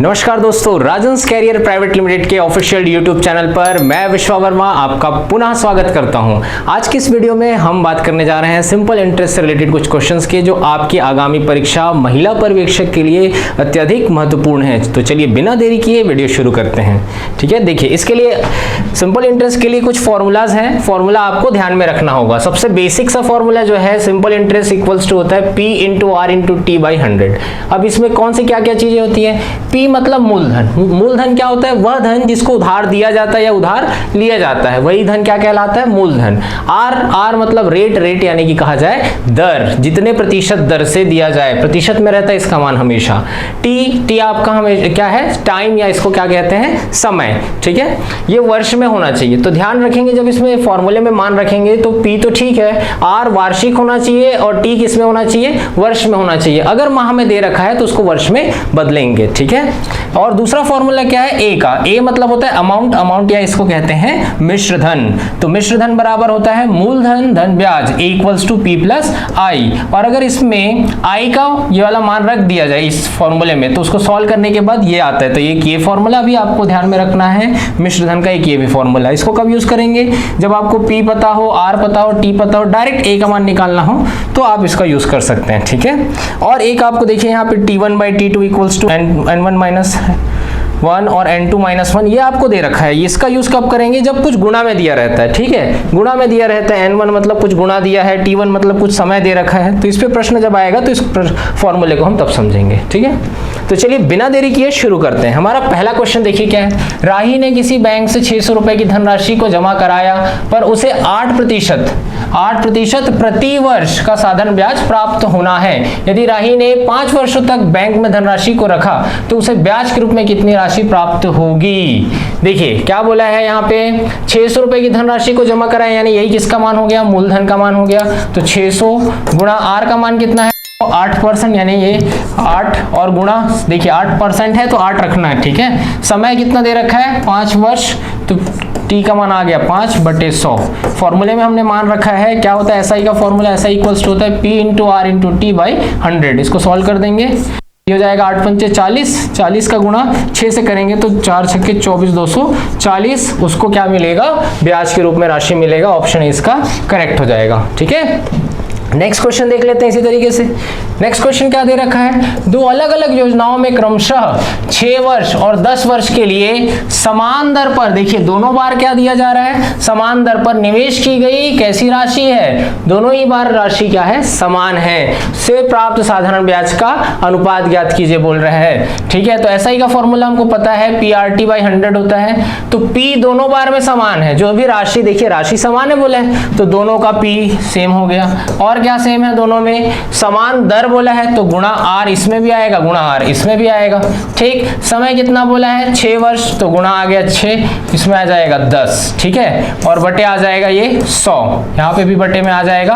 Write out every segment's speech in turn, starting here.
नमस्कार दोस्तों, Rajans career private limited के ऑफिशियल यूट्यूब चैनल पर मैं विश्वा वर्मा आपका पुनः स्वागत करता हूं। आज की इस वीडियो में हम बात करने जा रहे हैं सिंपल इंटरेस्ट से रिलेटेड कुछ क्वेश्चंस के जो आपकी आगामी परीक्षा महिला पर्यवेक्षक के लिए अत्यधिक महत्वपूर्ण है। तो चलिए बिना देरी किए वीडियो शुरू करते हैं। ठीक है, देखिए इसके लिए सिंपल इंटरेस्ट के लिए कुछ फॉर्मूलाज हैं। फॉर्मूला आपको ध्यान में रखना होगा। सबसे बेसिक सा फॉर्मूला जो है सिंपल इंटरेस्ट इक्वल्स टू होता है P into r into t by 100। अब इसमें कौन सी क्या क्या चीजें होती है? P मतलब मूलधन। मूलधन क्या होता है? वह धन जिसको उधार दिया जाता है या उधार लिया जाता है, वही धन क्या कहलाता है? मूलधन। R मतलब रेट यानी कि कहा जाए दर, जितने प्रतिशत दर से दिया जाए, प्रतिशत में रहता है इसका मान हमेशा। T आपका हमेशा क्या है? टाइम, या इसको क्या कहते हैं? समय। ठीक है, ये वर्ष में होना चाहिए। तो ध्यान रखेंगे जब इसमें फॉर्मूले में मान रखेंगे तो P तो ठीक है, R वार्षिक होना चाहिए और T किस में होना चाहिए? वर्ष में होना चाहिए। अगर माह में दे रखा है तो उसको वर्ष में बदलेंगे। ठीक है, और दूसरा फॉर्मूला क्या है? A का। A मतलब होता है अमाउंट या इसको कहते हैं मिश्र धन। तो मिश्र धन बराबर होता है मूलधन धन ब्याज A equals to P plus I। और अगर इसमें I का ये वाला मान रख दिया जाए इस फॉर्मूले में तो उसको सॉल्व करने के बाद ये आता है। तो ये फॉर्मूला भी आपको ध्यान में रखना है। मिश्र धन का एक ये भी फॉर्मूला। इसको कब यूज करेंगे? जब आपको P पता हो, R पता हो, T पता हो, डायरेक्ट A का मान निकालना हो तो आप इसका यूज कर सकते हैं। ठीक है, और एक आपको देखिए यहाँ पे T1 by T2 equals to N1 minus 1 और N2 माइनस 1 ये आपको दे रखा है। इसका यूज कब करेंगे? जब कुछ गुणा में दिया रहता है। ठीक है, गुणा में दिया रहता है। N1 मतलब कुछ गुणा दिया है, T1 मतलब कुछ समय दे रखा है। तो इस पे प्रश्न जब आएगा तो इस फॉर्मूले को हम तब समझेंगे। ठीक है, तो चलिए बिना देरी किए शुरू करते हैं। हमारा पहला क्वेश्चन देखिए क्या है। राही ने किसी बैंक से 600 रुपए की धनराशि को जमा कराया पर उसे 8% प्रति वर्ष का साधारण ब्याज प्राप्त होना है। यदि राही ने 5 वर्षों तक बैंक में धनराशि को रखा तो उसे ब्याज के रूप में कितनी राशि प्राप्त होगी? देखिए क्या बोला है यहाँ पे, 600 रुपए की धनराशि को जमा कराया, यानी यही किसका मान हो गया? मूलधन का मान हो गया। तो 600 गुणा R का मान कितना है? 8%, यानी ये 8 और गुणा, देखिए 8% है तो 8 रखना है। ठीक है, समय कितना दे रखा है? 5 वर्ष। तो T का मान आ गया 5/100। फॉर्मूले में हमने मान रखा है, क्या होता है SI का फॉर्मूला? SI इक्वल्स टू होता है P into r into t by 100। इसको सॉल्व कर देंगे, ये हो जाएगा 8 पंचे 40 का गुणा 6 से करेंगे तो 4 छक्के 24, 240। उसको क्या मिलेगा? ब्याज के रूप में राशि मिलेगा। ऑप्शन इसका करेक्ट हो जाएगा। ठीक है, नेक्स्ट क्वेश्चन देख लेते हैं इसी तरीके से। नेक्स्ट क्वेश्चन क्या दे रखा है? दो अलग अलग योजनाओं में क्रमशः 6 वर्ष और 10 वर्ष के लिए समान दर पर, देखिए दोनों बार क्या दिया जा रहा है? समान दर पर निवेश की गई कैसी राशि है? दोनों ही बार राशि क्या है? समान है। से प्राप्त साधारण ब्याज का अनुपात ज्ञात कीजिए बोल रहा है। ठीक है, तो SI का फॉर्मूला हमको पता है PRT बाई 100 होता है। तो P दोनों बार में समान है, जो भी राशि, देखिए राशि समान है बोला है तो दोनों का P सेम हो गया। और क्या सेम है? दोनों में समान दर बोला है तो गुणा R इसमें भी आएगा, गुणा R इसमें भी आएगा। ठीक, समय कितना बोला है? 6 वर्ष, तो गुणा आ गया 6, इसमें आ जाएगा 10। ठीक है, और बटे आ जाएगा ये 100, यहाँ पे भी बटे में आ जाएगा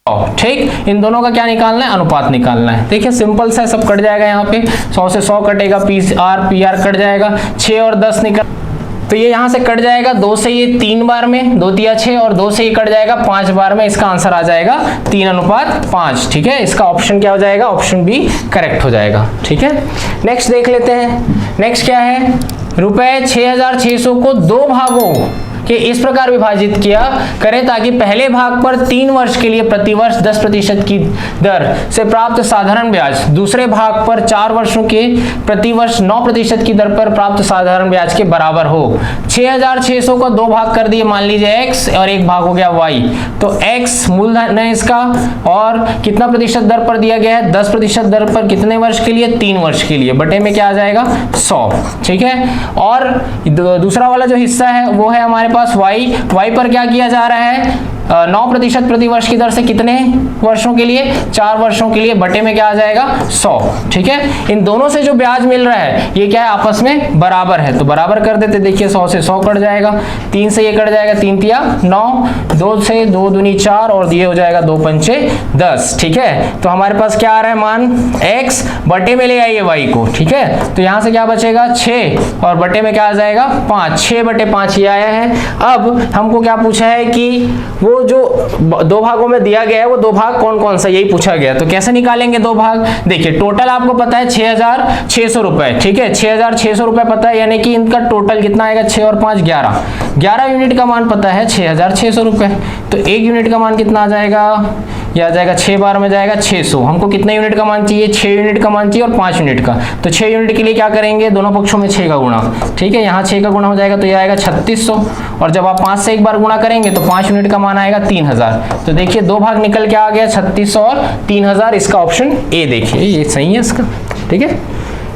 100। ठीक, इन दोनों का क्या निकालना है? अनुपात निकालना है। देखिए सिंपल सा सब कट जाएगा। यहाँ पे 100 से 100 कटेगा, PR कट जाएगा, 6 और 10 निकल, तो ये यहां से कट जाएगा। 2 से ये 3 बार में, 2 तिया 6, और 2 से ये कट जाएगा 5 बार में। इसका आंसर आ जाएगा 3:5। ठीक है, इसका ऑप्शन क्या हो जाएगा? ऑप्शन बी करेक्ट हो जाएगा। ठीक है, नेक्स्ट देख लेते हैं। नेक्स्ट क्या है? रुपए 6600 को 2 भागों कि इस प्रकार विभाजित किया करें ताकि पहले भाग पर 3 वर्ष के लिए प्रति वर्ष 10% की दर से प्राप्त साधारण ब्याज दूसरे भाग पर 4 वर्षों के प्रति वर्ष 9% की दर पर प्राप्त साधारण ब्याज के बराबर हो। 6600 को 2 भाग कर दिए, मान लीजिए x और एक भाग हो गया y। तो x मूलधन है इसका, और कितना प्रतिशत दर पर दिया गया है? 10% दर पर। कितने वर्ष के लिए? 3 वर्ष के लिए। बटे में क्या आ जाएगा? 100। ठीक है, और दूसरा वाला जो हिस्सा है वो है हमारे पास y पर क्या किया जा रहा है? 9% प्रति वर्ष की दर से कितने वर्षों के लिए? 4 वर्षों के लिए। बटे में क्या आ जाएगा? 100। ठीक है, इन दोनों से जो ब्याज मिल रहा है ये क्या है? आपस में बराबर है, तो बराबर कर देते। देखिए 100 से 100 कट जाएगा, 3 से ये कट जाएगा, 3 तिया 9, 2 से 2 दूनी 4, और ये हो जाएगा 2 पंचे 10। ठीक है, तो हमारे पास क्या आ रहा है मान? x, बटे में ले आइए y को। ठीक है, तो यहां से क्या बचेगा? 6, और बटे में क्या आ जाएगा? 5। 6/5 ये आया है। अब हमको क्या पूछा है कि वो आपको जो दो भागों में दिया गया है वो दो भाग कौन कौन सा यही पूछा गया। तो कैसे निकालेंगे दो भाग, देखिए टोटल आपको पता है 6,600 रुपए, ठीक है 6,600 रुपए पता है, यानी कि इनका टोटल कितना आएगा 6 और 5 11 यूनिट का मान पता है 6,600 रुपए। तो एक यूनिट का मान कितना आ जाएगा, यह आ जाएगा 6 बार में जाएगा 600। हमको कितने यूनिट का मान चाहिए, 6 यूनिट का मान चाहिए और 5 यूनिट का। तो 6 यूनिट के लिए क्या करेंगे, दोनों पक्षों में 6 का गुणा, ठीक है यहाँ 6 का गुणा हो जाएगा तो यह आएगा 3600, और जब आप 5 से एक बार गुणा करेंगे तो 5 यूनिट का मान आएगा 3000। तो देखिए दो भाग निकल के आ गया 3600 और 3000, इसका ऑप्शन ए देखिए ये सही है इसका, ठीक है।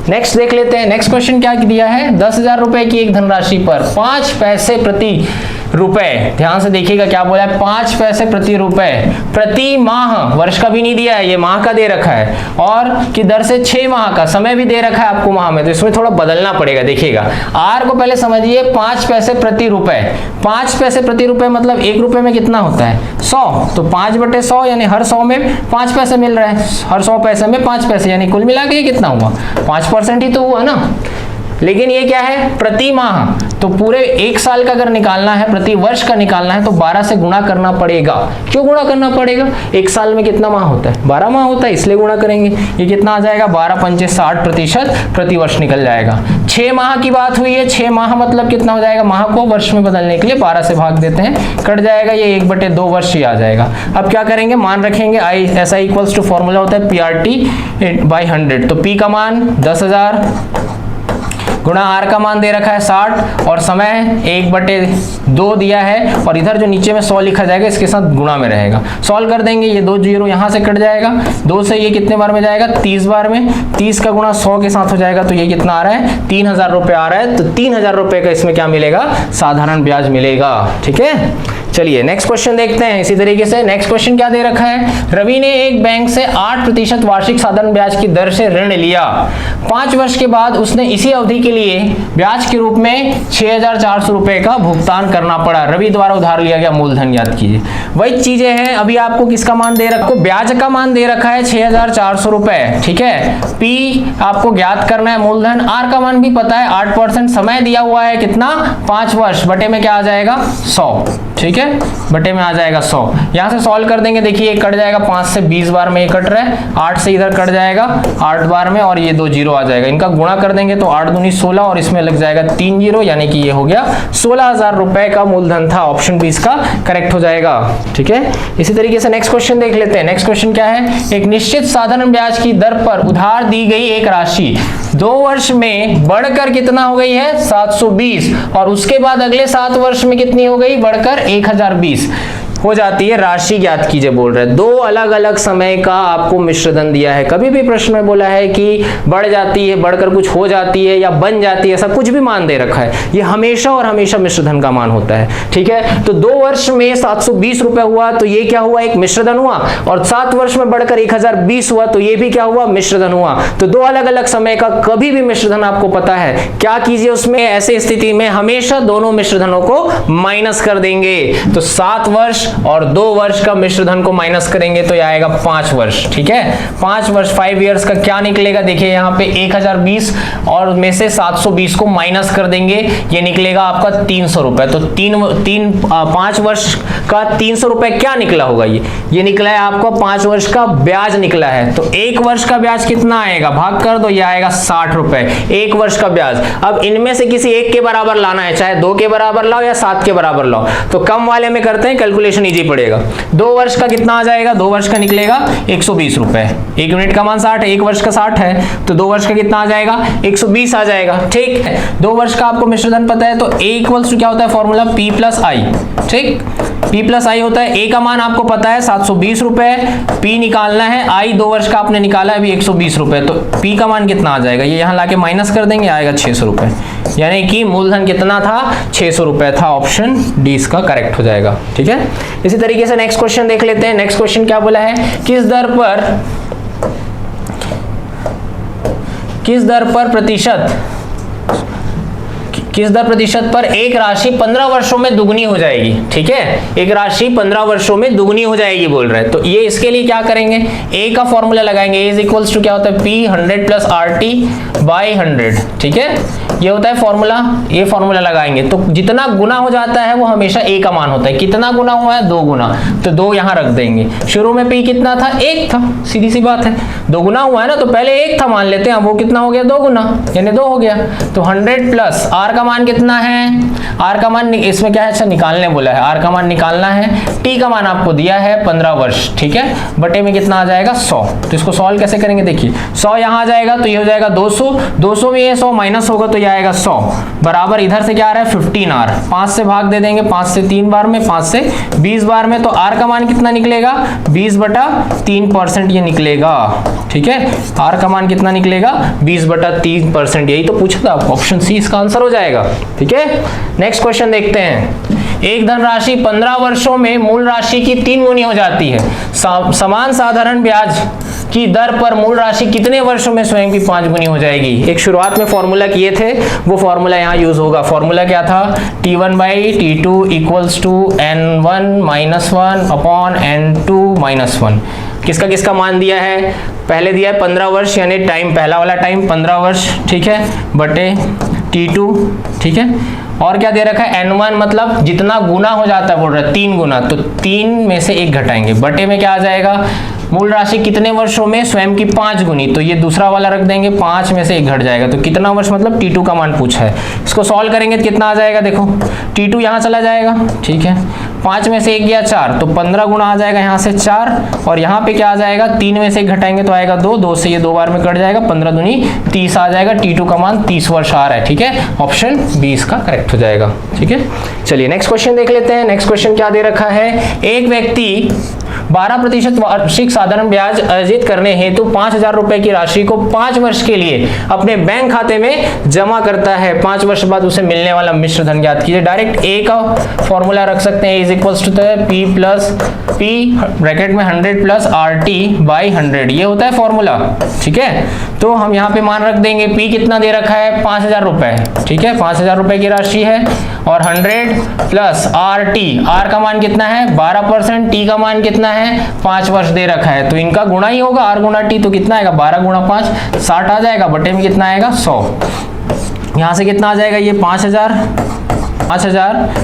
नेक्स्ट देख लेते हैं, नेक्स्ट क्वेश्चन क्या दिया है, 10,000 रुपए की एक धनराशि पर 5 पैसे प्रति रुपए, ध्यान से देखिएगा क्या बोला है, 5 पैसे प्रति रुपए प्रति माह, वर्ष का भी नहीं दिया है, ये माह का दे रखा है, और की दर से 6 माह का समय भी दे रखा है आपको माह में, तो इसमें थोड़ा बदलना पड़ेगा। देखिएगा आर को पहले समझिए, 5 पैसे प्रति रुपए, 5 पैसे प्रति रुपए मतलब 1 रुपए में कितना होता है 100, तो 5/100 यानी हर 100 में 5 पैसे मिल रहे हैं, हर 100 पैसे में 5 पैसे, यानी कुल मिला के कितना हुआ 5% ही तो हुआ ना। लेकिन ये क्या है प्रति माह, तो पूरे एक साल का अगर निकालना है, प्रति वर्ष का निकालना है तो 12 से गुणा करना पड़ेगा। क्यों गुणा करना पड़ेगा, एक साल में कितना माह होता है 12 माह होता है, इसलिए गुणा करेंगे। ये कितना आ जाएगा 12 पंचे 60% प्रति वर्ष निकल जाएगा। 6 माह की बात हुई है, 6 माह मतलब कितना हो जाएगा, माह को वर्ष में बदलने के लिए 12 से भाग देते हैं, कट जाएगा ये 1/2 वर्ष ही आ जाएगा। अब क्या करेंगे, मान रखेंगे SI इक्वल्स टू फॉर्मूला होता है PRT/100, तो P का मान 10,000 गुणा आर का मान दे रखा है 60 और समय 1/2 दिया है, और इधर जो नीचे में 100 लिखा जाएगा इसके साथ गुणा में रहेगा। सॉल्व कर देंगे, ये 2 जीरो यहाँ से कट जाएगा, 2 से ये कितने बार में जाएगा 30 बार में, 30 का गुणा 100 के साथ हो जाएगा, तो ये कितना आ रहा है 3,000 रुपए आ रहा है। तो 3,000 रुपए का इसमें क्या मिलेगा, साधारण ब्याज मिलेगा, ठीक है। चलिए नेक्स्ट क्वेश्चन देखते हैं इसी तरीके से। नेक्स्ट क्वेश्चन क्या दे रखा है, रवि ने एक बैंक से 8% वार्षिक साधारण ब्याज की दर से ऋण लिया, 5 वर्ष के बाद उसने इसी अवधि के लिए ब्याज के रूप में 6,400 रुपए का भुगतान करना पड़ा। रवि द्वारा उधार लिया गया मूलधन याद कीजिए। वही चीजें हैं, अभी आपको किसका मान दे रखा है, ब्याज का मान दे रखा है 6,400 रुपए, ठीक है। पी आपको ज्ञात करना है मूलधन, आर का मान भी पता है 8%, समय दिया हुआ है कितना 5 वर्ष, बटे में क्या आ जाएगा 100, ठीक है, बटे में आ जाएगा 100। यहां से सॉल्व कर देंगे, देखिए ये कट जाएगा 5 से 20 बार में ये कट रहा है, 8 से इधर कट जाएगा 8 बार में, और ये 2 जीरो आ जाएगा, इनका गुणा कर देंगे तो 8 दूनी 16 और इसमें लग जाएगा 3 जीरो, यानी कि ये हो गया 16,000 रुपए का मूलधन था। ऑप्शन बी इसका करेक्ट हो जाएगा, ठीक है। इसी तरीके से नेक्स्ट क्वेश्चन देख लेते हैं। नेक्स्ट क्वेश्चन क्या है, एक निश्चित साधारण ब्याज की दर पर उधार दी गई एक राशि 2 वर्ष में बढ़कर कितना हो गई है 720, और उसके बाद अगले 7 वर्ष में कितनी हो गई बढ़कर 1020 हो जाती है। राशि ज्ञात कीजिए बोल रहे हैं, 2 अलग अलग समय का आपको मिश्रधन दिया है। कभी भी प्रश्न में बोला है कि बढ़ जाती है, बढ़कर कुछ हो जाती है या बन जाती है, ऐसा कुछ भी मान दे रखा है, ये हमेशा और हमेशा मिश्रधन का मान होता है, ठीक है। तो 2 वर्ष में 720 रुपए हुआ तो ये क्या हुआ, एक मिश्रधन हुआ, और 7 वर्ष में बढ़कर 1020 हुआ तो ये भी क्या हुआ, मिश्रधन हुआ। तो 2 अलग अलग समय का कभी भी मिश्रधन आपको पता है, क्या कीजिए उसमें, ऐसे स्थिति में हमेशा दोनों मिश्रधनों को माइनस कर देंगे। तो 7 वर्ष और 2 वर्ष का मिश्रधन को माइनस करेंगे तो यह आएगा 5 वर्ष, ठीक है। 5 वर्ष 5 इयर्स का क्या निकलेगा, देखिए यहाँ पे 1020 और में से 720 को माइनस कर देंगे, ये निकलेगा आपका 300 रुपए। तो 5 वर्ष का 300 रुपए क्या निकला होगा, ये निकला है आपको 5 वर्ष का ब्याज निकला है। तो 1 वर्ष का ब्याज कितना आएगा, भाग कर दो, ये आएगा 60 रुपए 1 वर्ष का ब्याज। अब इनमें से किसी एक के बराबर लाना है, चाहे 2 के बराबर लाओ या 7 के बराबर लाओ, तो कम वाले में करते हैं, कैलकुलेशन इजी पड़ेगा। 2 वर्ष का कितना आ जाएगा, 2 वर्ष का निकलेगा 120 रुपए, 1 यूनिट का मान 60 है, 1 वर्ष का 60 है, तो 2 वर्ष का कितना आ जाएगा 120 आ जाएगा, ठीक है। 2 वर्ष का आपको मिश्रधन पता है, तो A इक्वल्स टू क्या होता है फॉर्मूला P+I, ठीक, P+I होता है। A का मान आपको पता है 720 रुपए, P निकालना है, I 2 वर्ष का आपने निकाला है अभी 120 रुपए, तो P का मान कितना आ जाएगा, ये यहाँ लाके माइनस कर देंगे, आएगा 600 रुपए, यानी कि मूलधन कितना था 600 रुपए था। ऑप्शन डी इसका करेक्ट हो जाएगा, ठीक है। इसी तरीके से नेक्स्ट क्वेश्चन देख लेते हैं। नेक्स्ट क्वेश्चन क्या बोला है, किस दर प्रतिशत पर एक राशि 15 वर्षों में दुगनी हो जाएगी, ठीक है। एक राशि 15 वर्षों में दुगनी हो जाएगी बोल रहे हैं, तो ये इसके लिए क्या करेंगे, ए का फॉर्मूला लगाएंगे, ए इज इक्वल्स टू क्या होता है P 100 + RT/100, ठीक है। ये होता है फॉर्मूला, ये फॉर्मूला लगाएंगे तो जितना गुना हो जाता है वो हमेशा a का मान होता है। कितना गुना हुआ है? 2 गुना, तो 2 यहाँ रख देंगे। शुरू में p कितना था? 1 था, सीधी सी बात है। 2 गुना हुआ है ना, तो पहले 1 था मान लेते हैं, वो कितना हो गया? 2 गुना, यानी 2 हो गया। तो 100 प्लस r का मान कितना है? r का मान इसमें क्या है? अच्छा निकालने बोला है, r का मान निकालना है। t का मान आपको दिया है 15 वर्ष, ठीक है। बटे में कितना आ जाएगा? 100। तो इसको सॉल्व कैसे करेंगे? देखिए 100 यहाँ आ जाएगा तो ये हो जाएगा 200, 200 में ये 100 माइनस होगा तो ये आएगा 100 बराबर इधर से क्या आ रहा है? 15r। 5 से भाग दे देंगे, 5 से 3 बार में, 5 से 20 बार में, तो r का मान कितना निकलेगा? 20/3% ये निकलेगा, ठीक है। r का मान कितना निकलेगा? 20/3%। यही तो पूछा था, ऑप्शन सी इसका आंसर हो जाएगा, ठीक है। नेक्स्ट क्वेश्चन देखते हैं। एक धनराशि 15 वर्षों में मूल राशि की 3 गुनी हो जाती है। समान साधारण ब्याज की दर पर मूल राशि कितने वर्षों में स्वयं की 5 गुनी हो जाएगी? एक शुरुआत में फॉर्मूला किए थे, वो फॉर्मूला यहाँ यूज होगा। फॉर्मूला क्या था? T1/T2 equals to N1-1 upon N2-1। किसका किसका मान दिया है? पहले दिया है 15 वर्ष, यानी टाइम, पहला वाला टाइम 15 वर्ष, ठीक है, बटे T2, ठीक है। और क्या दे रखा है? N1 मतलब जितना गुना हो जाता है बोल रहा है, 3 गुना, तो 3 में से 1 घटाएंगे। बटे में क्या आ जाएगा? मूल राशि कितने वर्षों में स्वयं की 5 गुनी, तो ये दूसरा वाला रख देंगे, 5 में से 1 घट जाएगा। तो कितना वर्ष मतलब T2 का मान पूछा है। इसको सॉल्व करेंगे तो कितना आ जाएगा? देखो T2 यहाँ चला जाएगा, ठीक है, 5 में से 1 गया 4, तो 15 गुना आ जाएगा यहाँ से 4, और यहाँ पे क्या आ जाएगा? 3 में से 1 घटाएंगे तो आएगा 2, 2 से ये 2 बार में कट जाएगा, 15 दूनी 30 आ जाएगा। T2 का मान 30 वर्ष आ रहा है, ठीक है। ऑप्शन बी इसका करेक्ट हो जाएगा, ठीक है। चलिए नेक्स्ट क्वेश्चन देख लेते हैं। नेक्स्ट क्वेश्चन क्या दे रखा है? एक व्यक्ति 12% वार्षिक साधारण ब्याज अर्जित करने हेतु 5,000 रुपए की राशि को 5 वर्ष के लिए अपने बैंक खाते में जमा करता है। 5 वर्ष बाद उसे मिलने वाला मिश्र धन ज्ञात कीजिए। डायरेक्ट ए का फॉर्मूला रख सकते हैं, is equals to P plus P bracket में 100 प्लस RT/100, ये होता है फॉर्मूला, ठीक है। तो हम यहाँ पे मान रख देंगे, P कितना दे रखा है? 5,000 रुपए, ठीक है, 5,000 रुपए की राशि है, और 100 प्लस RT, R का मान कितना है? 12%, T का मान कितना है? 5 वर्ष दे रखा है, तो इनका गुणा ही होगा, R गुणा T, तो कितना आएगा? 12 गुणा 5 60 आ जाएगा, बटे में कितना आएगा? 100। यहाँ से कितना आ जाएगा? ये 5,000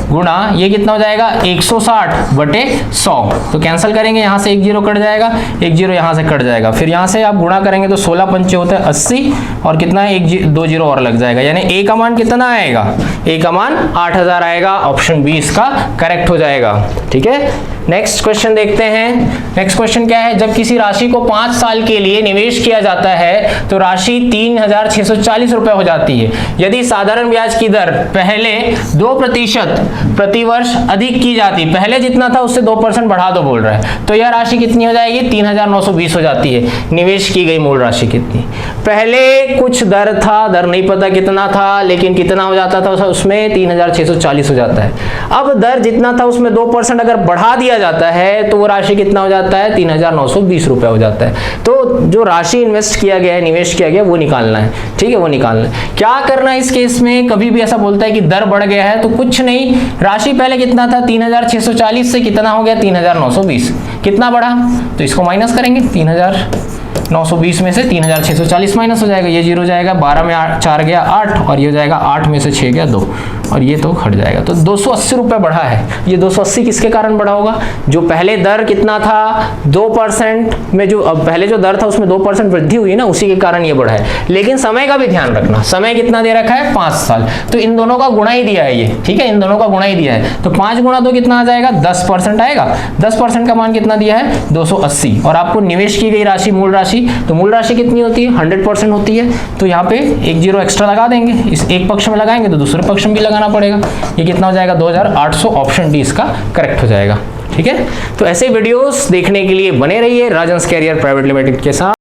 गुणा ये कितना हो जाएगा? 160 बटे 100, तो कैंसिल करेंगे, यहाँ से 1 0 कट जाएगा, 1 0 यहाँ से कट जाएगा। फिर यहाँ से आप गुणा करेंगे तो 16 पंचे होता है 80, और कितना है? 2 0 और लग जाएगा, यानी ए का मान कितना आएगा? ए का मान 8,000 आएगा। ऑप्शन बी इसका करेक्ट हो जाएगा, ठीक है। नेक्स्ट क्वेश्चन देखते हैं। नेक्स्ट क्वेश्चन क्या है? जब किसी राशि को 5 साल के लिए निवेश किया जाता है तो राशि 3,640 रुपए हो जाती है। यदि साधारण ब्याज की दर पहले 2% प्रति वर्ष अधिक की जाती, पहले जितना था उससे 2% बढ़ा दो बोल रहा है, तो यह राशि कितनी हो जाएगी? 3,920 हो जाती है। निवेश की गई मूल राशि कितनी? पहले कुछ दर था, दर नहीं पता कितना था, लेकिन कितना हो जाता था उसमें? 3,640 हो जाता है। अब दर जितना था उसमें 2% अगर बढ़ा दिया जाता है तो वो राशि कितना हो जाता है? 3,920 रुपए हो जाता है। तो जो राशि इन्वेस्ट किया गया है, निवेश किया गया, वो निकालना है, ठीक है, वो निकालना है। क्या करना है इस केस में? कभी भी ऐसा बोलता है कि दर बढ़ गया है, तो कुछ नहीं, राशि पहले कितना था? 3,640 से कितना हो गया? 3,920, कितना बढ़ा? तो इसको माइनस करेंगे, 3,920 में से 3,640 माइनस हो जाएगा, ये 0 जाएगा, 12 में 4 गया 8, और ये हो जाएगा 8 में से 6 गया 2, और ये तो हट जाएगा। तो 280 रुपए बढ़ा है। ये 280 किसके कारण बढ़ा होगा? जो पहले दर कितना था? 2% में, जो अब पहले जो दर था उसमें 2% वृद्धि हुई ना, उसी के कारण ये बढ़ा है। लेकिन समय का भी ध्यान रखना, समय कितना दे रखा है? 5 साल, तो इन दोनों का गुणा ही दिया है ये, ठीक है, इन दोनों का गुणा ही दिया है। तो 5 गुणा 2 कितना आ जाएगा? 10% आएगा। 10% का मान कितना दिया है? 280, और आपको निवेश की गई राशि मूल राशि, तो मूल राशि कितनी होती है? 100% होती है, तो यहाँ पे 1 0 एक्स्ट्रा लगा देंगे। इस एक पक्ष में लगाएंगे तो दूसरे पक्ष में भी लगाना पड़ेगा। ये कितना हो जाएगा? 2,800। ऑप्शन डी इसका करेक्ट हो जाएगा, ठीक है। तो ऐसे वीडियोस देखने के लिए बने रहिए राजंस कैरियर प्राइवेट लिमिटेड के साथ।